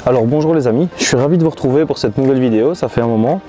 Alors bonjour les amis, je suis ravi de vous retrouver pour cette nouvelle vidéo, ça fait un moment.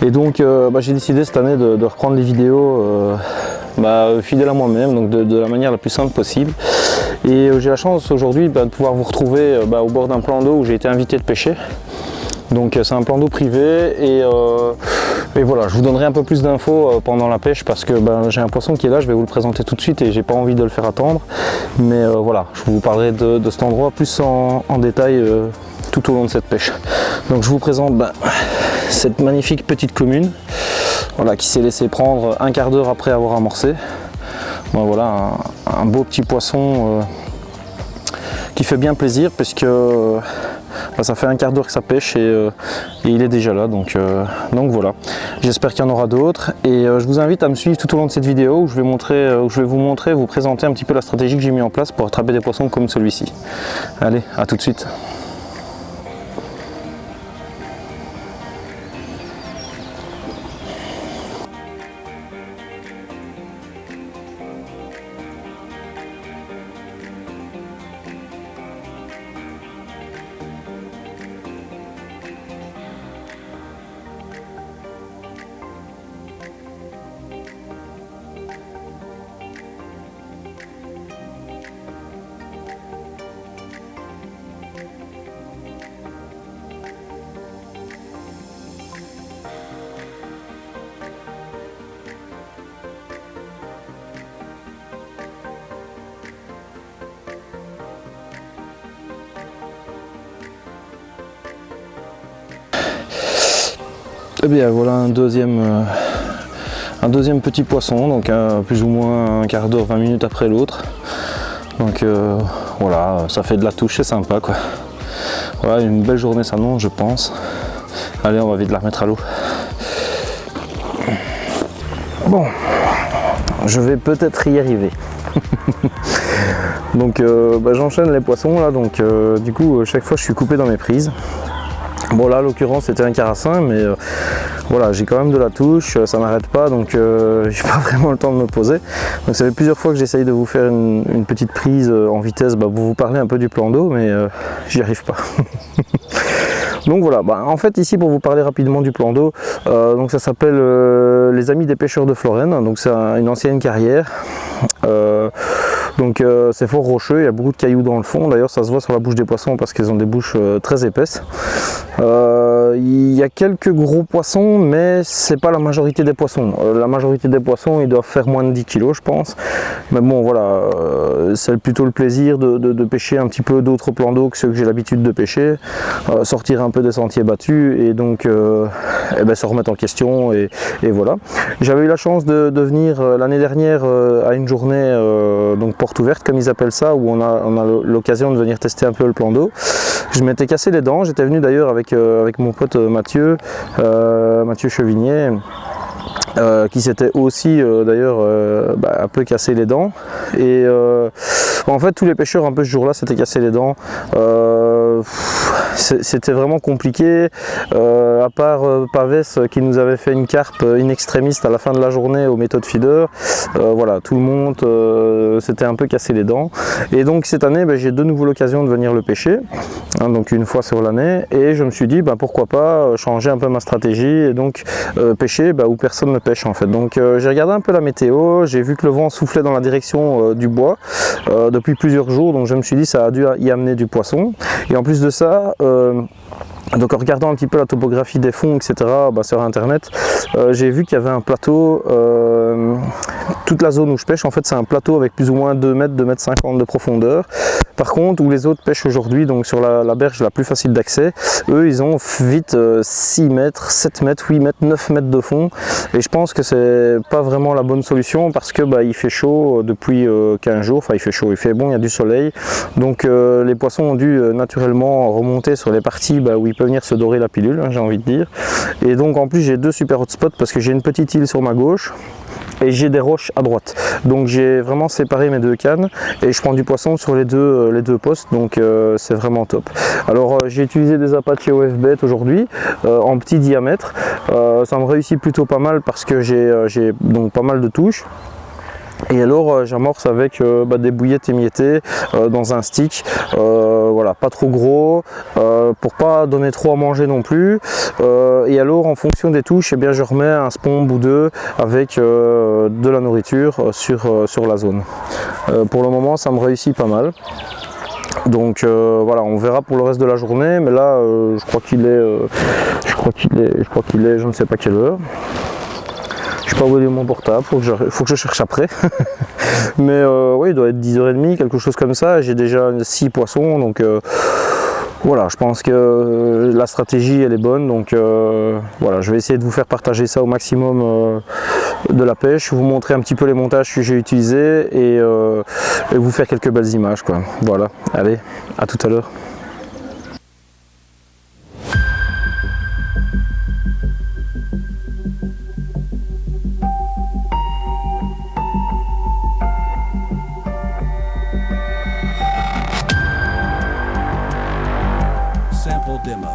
Et donc j'ai décidé cette année de reprendre les vidéos fidèles à moi-même, donc de la manière la plus simple possible. Et j'ai la chance aujourd'hui de pouvoir vous retrouver au bord d'un plan d'eau où j'ai été invité de pêcher. Donc c'est un plan d'eau privé et voilà, je vous donnerai un peu plus d'infos pendant la pêche parce que j'ai un poisson qui est là, je vais vous le présenter tout de suite et j'ai pas envie de le faire attendre. Mais voilà, je vous parlerai de cet endroit plus en détail tout au long de cette pêche. Donc je vous présente cette magnifique petite commune, voilà, qui s'est laissé prendre un quart d'heure après avoir amorcé. Voilà, un beau petit poisson qui fait bien plaisir puisque ça fait un quart d'heure que ça pêche et il est déjà là, donc voilà. J'espère qu'il y en aura d'autres et je vous invite à me suivre tout au long de cette vidéo où je vais vous présenter un petit peu la stratégie que j'ai mis en place pour attraper des poissons comme celui-ci. Allez, à tout de suite. Et bien voilà un deuxième petit poisson, donc plus ou moins un quart d'heure, 20 minutes après l'autre. Donc voilà, ça fait de la touche, c'est sympa quoi. Voilà, une belle journée s'annonce, je pense. Allez, on va vite la remettre à l'eau. Bon, je vais peut-être y arriver. Donc j'enchaîne les poissons là, donc du coup chaque fois je suis coupé dans mes prises. Bon là, en l'occurrence, c'était un carassin, mais voilà, j'ai quand même de la touche, ça n'arrête pas, donc j'ai pas vraiment le temps de me poser. Donc ça fait plusieurs fois que j'essaye de vous faire une petite prise en vitesse pour vous parler un peu du plan d'eau, mais j'y arrive pas. Donc voilà, en fait ici pour vous parler rapidement du plan d'eau, donc ça s'appelle les Amis des Pêcheurs de Florène, donc c'est une ancienne carrière. Donc c'est fort rocheux, il y a beaucoup de cailloux dans le fond, d'ailleurs ça se voit sur la bouche des poissons parce qu'ils ont des bouches très épaisses. Il y a quelques gros poissons, mais c'est pas la majorité des poissons. La majorité des poissons ils doivent faire moins de 10 kg je pense. Mais bon voilà, c'est plutôt le plaisir de pêcher un petit peu d'autres plans d'eau que ceux que j'ai l'habitude de pêcher, sortir un peu des sentiers battus et donc se remettre en question et voilà. J'avais eu la chance de venir l'année dernière à une journée donc porte ouverte comme ils appellent ça, où on a l'occasion de venir tester un peu le plan d'eau. Je m'étais cassé les dents, j'étais venu d'ailleurs avec mon pote Mathieu Chevigné, qui s'était aussi d'ailleurs un peu cassé les dents et en fait tous les pêcheurs un peu ce jour là s'étaient cassé les dents. C'était vraiment compliqué, à part Pavès qui nous avait fait une carpe in extremis à la fin de la journée au méthode feeder. Voilà, tout le monde s'était un peu cassé les dents et donc cette année j'ai de nouveau l'occasion de venir le pêcher, hein, donc une fois sur l'année, et je me suis dit pourquoi pas changer un peu ma stratégie et donc pêcher où personne ne pêche en fait. Donc j'ai regardé un peu la météo, j'ai vu que le vent soufflait dans la direction du bois depuis plusieurs jours, donc je me suis dit ça a dû y amener du poisson. Et en plus de ça, donc en regardant un petit peu la topographie des fonds, etc. Sur internet, j'ai vu qu'il y avait un plateau, toute la zone où je pêche en fait c'est un plateau avec plus ou moins 2 mètres, 2 mètres 50 de profondeur. Par contre où les autres pêchent aujourd'hui, donc sur la berge la plus facile d'accès, eux ils ont vite 6 mètres, 7 mètres, 8 mètres, 9 mètres de fond, et je pense que c'est pas vraiment la bonne solution parce que il fait chaud depuis 15 jours, enfin il fait chaud, il fait bon, il y a du soleil, donc les poissons ont dû naturellement remonter sur les parties où ils peuvent venir se dorer la pilule, hein, j'ai envie de dire. Et donc en plus j'ai deux super hotspots parce que j'ai une petite île sur ma gauche et j'ai des roches à droite, donc j'ai vraiment séparé mes deux cannes et je prends du poisson sur les deux postes, donc c'est vraiment top. Alors j'ai utilisé des Apache OF-Bet aujourd'hui en petit diamètre, ça me réussit plutôt pas mal parce que j'ai donc pas mal de touches. Et alors j'amorce avec des bouillettes émiettées dans un stick, voilà, pas trop gros, pour pas donner trop à manger non plus. Et alors en fonction des touches, eh bien, je remets un spombe ou deux avec de la nourriture sur la zone. Pour le moment ça me réussit pas mal. Donc voilà, on verra pour le reste de la journée, mais là je crois qu'il est, je ne sais pas quelle heure. Je n'ai pas oublié mon portable, faut que je cherche après. Mais oui, il doit être 10h30, quelque chose comme ça. J'ai déjà 6 poissons, donc voilà, je pense que la stratégie elle est bonne. Donc voilà, je vais essayer de vous faire partager ça au maximum de la pêche, vous montrer un petit peu les montages que j'ai utilisés et vous faire quelques belles images, quoi. Voilà, allez, à tout à l'heure. Sample demo.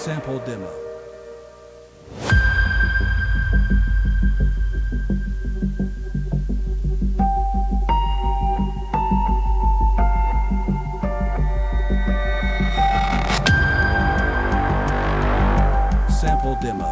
Sample demo. Sample demo.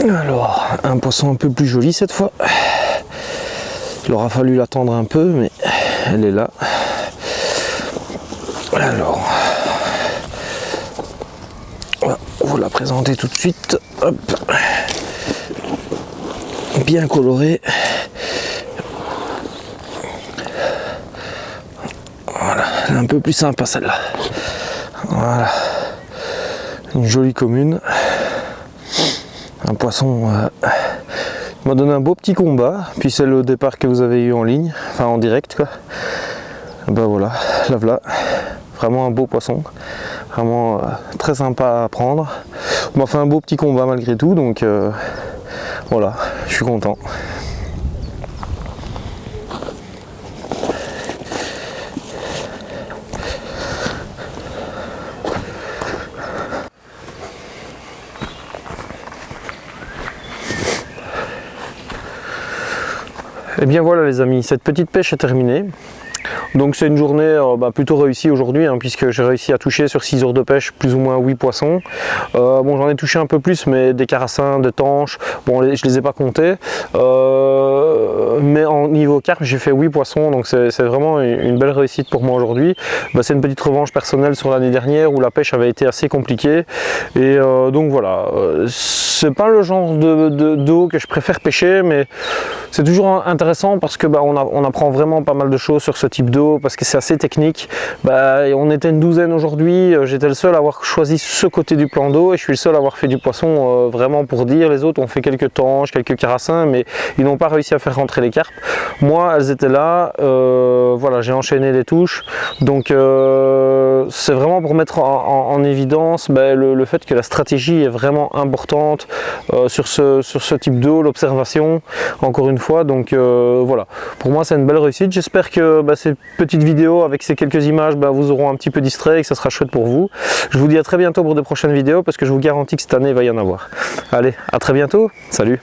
Alors, un poisson un peu plus joli cette fois. Il aura fallu l'attendre un peu, mais elle est là. Alors, on va vous la présenter tout de suite. Hop. Bien colorée. Voilà, elle est un peu plus sympa celle-là. Voilà, une jolie commune. Un poisson m'a donné un beau petit combat, puis c'est le départ que vous avez eu en ligne, enfin en direct quoi. Ben voilà, là voilà, vraiment un beau poisson, vraiment très sympa à prendre. On m'a fait un beau petit combat malgré tout, donc voilà, je suis content. Et bien voilà les amis, cette petite pêche est terminée. Donc c'est une journée plutôt réussie aujourd'hui, hein, puisque j'ai réussi à toucher sur 6 heures de pêche plus ou moins 8 poissons. Bon, j'en ai touché un peu plus, mais des carassins, des tanches, bon je les ai pas comptés. mais en niveau carpe, j'ai fait 8 poissons, donc c'est vraiment une belle réussite pour moi aujourd'hui. C'est une petite revanche personnelle sur l'année dernière où la pêche avait été assez compliquée. Et donc voilà, c'est pas le genre d'eau que je préfère pêcher, mais c'est toujours intéressant parce que on apprend vraiment pas mal de choses sur ce type d'eau, parce que c'est assez technique. On était une douzaine aujourd'hui, j'étais le seul à avoir choisi ce côté du plan d'eau et je suis le seul à avoir fait du poisson vraiment pour dire. Les autres ont fait quelques tanches, quelques carassins, mais ils n'ont pas réussi à faire rentrer les carpes. Moi, elles étaient là, voilà, j'ai enchaîné les touches, donc c'est vraiment pour mettre en évidence le fait que la stratégie est vraiment importante sur ce type d'eau, l'observation, encore une fois. Donc voilà, pour moi c'est une belle réussite. J'espère que ces petites vidéos avec ces quelques images vous auront un petit peu distrait et que ça sera chouette pour vous. Je vous dis à très bientôt pour de prochaines vidéos, parce que je vous garantis que cette année il va y en avoir. Allez, à très bientôt, salut.